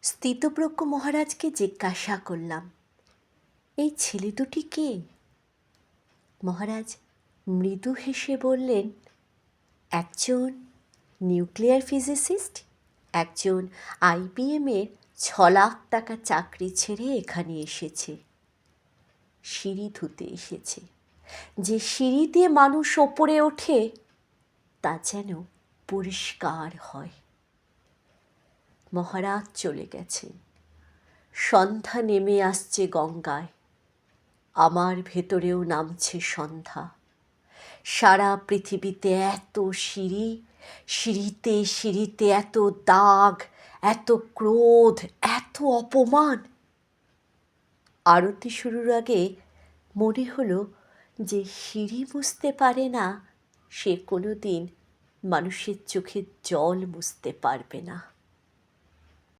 স্থিতপ্রজ্ঞ মহারাজকে জিজ্ঞাসা করলাম, এই ছেলে দুটি কে? মহারাজ মৃদু হেসে বললেন, একজন নিউক্লিয়ার ফিজিসিস্ট, একজন IBM-এর 6 লাখ টাকা চাকরি ছেড়ে এখানে এসেছে। সিঁড়ি ধুতে এসেছে। যে সিঁড়ি দিয়ে মানুষ ওপরে ওঠে তা যেন পরিষ্কার হয়। মহারাজ চলে গেছেন। সন্ধ্যা নেমে আসছে গঙ্গায়। আমার ভেতরেও নামছে সন্ধ্যা। সারা পৃথিবীতে এত সিঁড়ি, সিঁড়িতে সিঁড়িতে এত দাগ, এত ক্রোধ, এত অপমান। আরতি শুরুর আগে মনে হলো যে সিঁড়ি মুছতে পারে না সে কোনো দিন মানুষের চোখের জল মুছতে পারবে না।